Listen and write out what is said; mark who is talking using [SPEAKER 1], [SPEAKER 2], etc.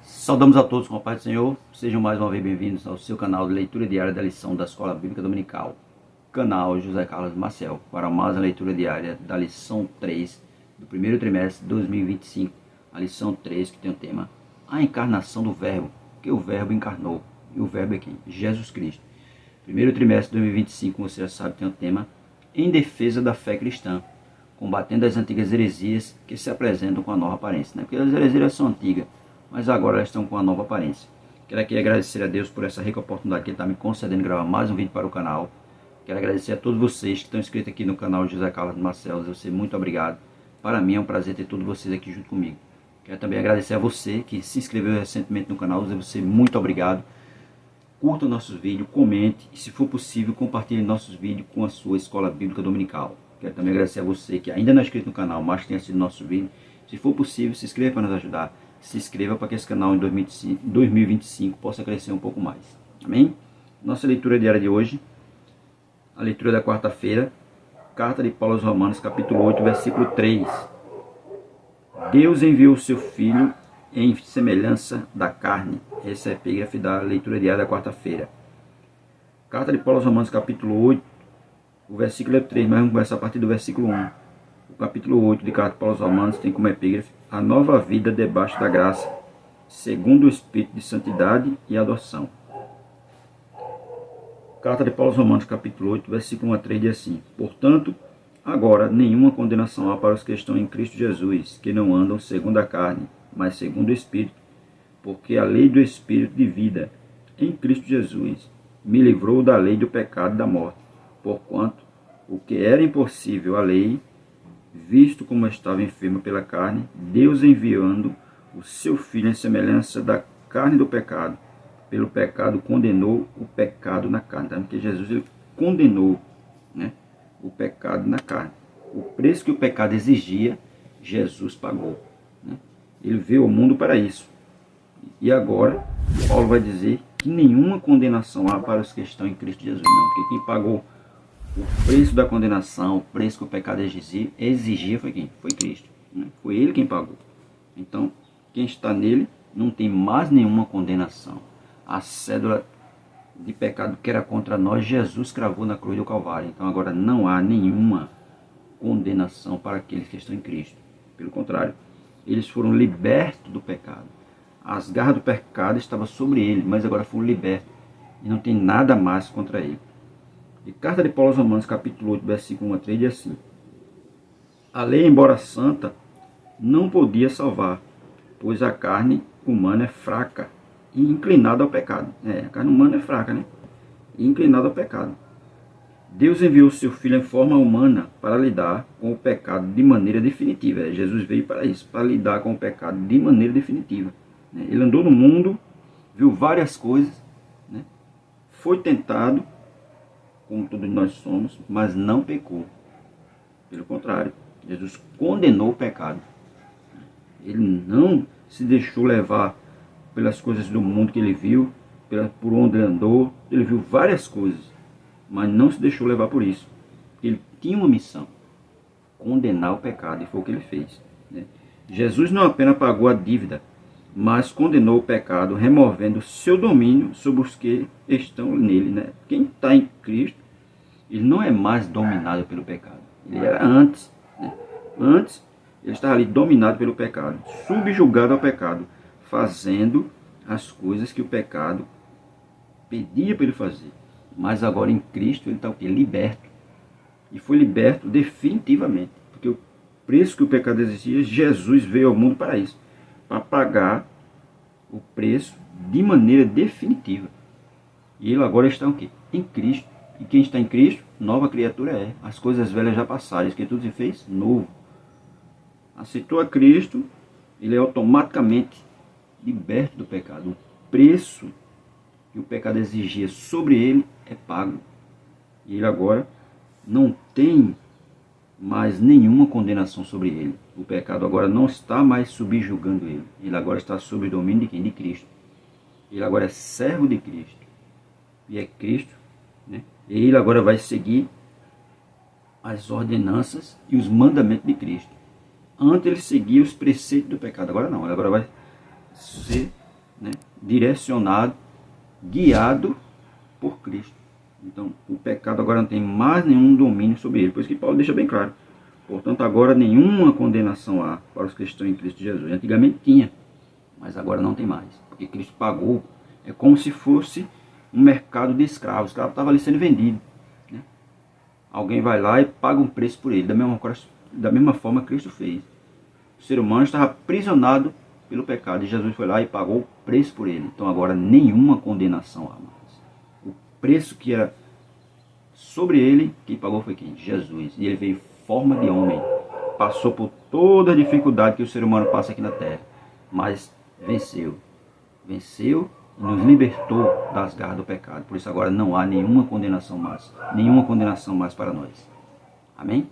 [SPEAKER 1] Saudamos a todos com a paz do Senhor. Sejam mais uma vez bem-vindos ao seu canal de leitura diária da lição da Escola Bíblica Dominical, canal José Carlos Maciel, para mais a leitura diária da lição 3 do primeiro trimestre de 2025, a lição 3 que tem o tema A Encarnação do Verbo, que o Verbo encarnou, e o Verbo é quem? Jesus Cristo. Primeiro trimestre de 2025, como você já sabe, tem o tema Em Defesa da Fé Cristã, combatendo as antigas heresias que se apresentam com a nova aparência, né? Porque as heresias são antigas, mas agora elas estão com a nova aparência. Quero aqui agradecer a Deus por essa rica oportunidade que Ele está me concedendo de gravar mais um vídeo para o canal. Quero agradecer a todos vocês que estão inscritos aqui no canal José Carlos Marcelo. Você muito obrigado. Para mim é um prazer ter todos vocês aqui junto comigo. Quero também agradecer a você que se inscreveu recentemente no canal. Você muito obrigado. Curta nossos vídeos, comente e, se for possível, compartilhe nossos vídeos com a sua escola bíblica dominical. Quero também agradecer a você que ainda não é inscrito no canal, mas tenha assistido nosso vídeo. Se for possível, se inscreva para nos ajudar. Se inscreva para que esse canal em 2025 possa crescer um pouco mais. Amém? Nossa leitura diária de hoje, a leitura da quarta-feira, carta de Paulo aos Romanos, capítulo 8, versículo 3. Deus enviou o seu Filho em semelhança da carne. Essa é a epígrafe da leitura diária da quarta-feira. Carta de Paulo aos Romanos, capítulo 8, o versículo é 3, mas vamos começar a partir do versículo 1. O capítulo 8 de Carta de Paulo aos Romanos tem como epígrafe a nova vida debaixo da graça, segundo o Espírito de santidade e adoção. Carta de Paulo aos Romanos, capítulo 8, versículo 1 a 3, diz assim: Portanto, agora nenhuma condenação há para os que estão em Cristo Jesus, que não andam segundo a carne, mas segundo o Espírito, porque a lei do Espírito de vida, em Cristo Jesus, me livrou da lei do pecado e da morte, porquanto o que era impossível à lei, visto como estava enfermo pela carne, Deus enviando o seu Filho em semelhança da carne do pecado, pelo pecado condenou o pecado na carne. Tá? Porque Jesus ele condenou, né, o pecado na carne. O preço que o pecado exigia, Jesus pagou. Né? Ele veio ao mundo para isso. E agora, Paulo vai dizer que nenhuma condenação há para os que estão em Cristo Jesus. Não, porque quem pagou o preço da condenação, o preço que o pecado exigia foi quem? Foi Cristo. Né? Foi Ele quem pagou. Então, quem está nele não tem mais nenhuma condenação. A cédula de pecado que era contra nós, Jesus cravou na cruz do Calvário. Então, agora não há nenhuma condenação para aqueles que estão em Cristo. Pelo contrário, eles foram libertos do pecado. As garras do pecado estavam sobre ele, mas agora foram libertos. E não tem nada mais contra ele. E carta de Paulo aos Romanos, capítulo 8, versículo 1 a 3, diz assim: A lei, embora santa, não podia salvar, pois a carne humana é fraca e inclinada ao pecado. A carne humana é fraca, né? E inclinada ao pecado. Deus enviou o seu Filho em forma humana para lidar com o pecado de maneira definitiva. Jesus veio para isso, para lidar com o pecado de maneira definitiva. Ele andou no mundo, viu várias coisas, né? Foi tentado, como todos nós somos, mas não pecou. Pelo contrário, Jesus condenou o pecado. Ele não se deixou levar pelas coisas do mundo que ele viu, por onde ele andou. Ele viu várias coisas, mas não se deixou levar por isso. Ele tinha uma missão: condenar o pecado, e foi o que ele fez. Jesus não apenas pagou a dívida, mas condenou o pecado, removendo seu domínio sobre os que estão nele. Quem está em Cristo, ele não é mais dominado pelo pecado. Ele era antes. Antes, ele estava ali dominado pelo pecado, subjugado ao pecado, fazendo as coisas que o pecado pedia para ele fazer. Mas agora em Cristo ele está o quê? Liberto. E foi liberto definitivamente. Porque o preço que o pecado exigia, Jesus veio ao mundo para isso. Para pagar o preço de maneira definitiva. E ele agora está o quê? Em Cristo. E quem está em Cristo, nova criatura é. As coisas velhas já passaram, isso que tudo se fez novo. Aceitou a Cristo, ele é automaticamente liberto do pecado. O preço que o pecado exigia sobre ele é pago. E ele agora não tem mais nenhuma condenação sobre ele. O pecado agora não está mais subjugando ele. Ele agora está sob o domínio de quem? De Cristo. Ele agora é servo de Cristo. E é Cristo, né? E ele agora vai seguir as ordenanças e os mandamentos de Cristo. Antes ele seguia os preceitos do pecado. Agora não. Ele agora vai ser, né, direcionado, guiado por Cristo. Então, o pecado agora não tem mais nenhum domínio sobre ele. Por isso que Paulo deixa bem claro. Portanto, agora nenhuma condenação há para os que estão em Cristo Jesus. Antigamente tinha, mas agora não tem mais. Porque Cristo pagou. É como se fosse um mercado de escravos. O escravo estava ali sendo vendido, né? Alguém vai lá e paga um preço por ele. Da mesma forma Cristo fez. O ser humano estava aprisionado pelo pecado. E Jesus foi lá e pagou o preço por ele. Então agora nenhuma condenação há mais. O preço que era sobre ele, quem pagou foi quem? Jesus. E ele veio em forma de homem. Passou por toda a dificuldade que o ser humano passa aqui na terra. Mas venceu. Venceu e nos libertou das garras do pecado. Por isso agora não há nenhuma condenação mais. Nenhuma condenação mais para nós. Amém?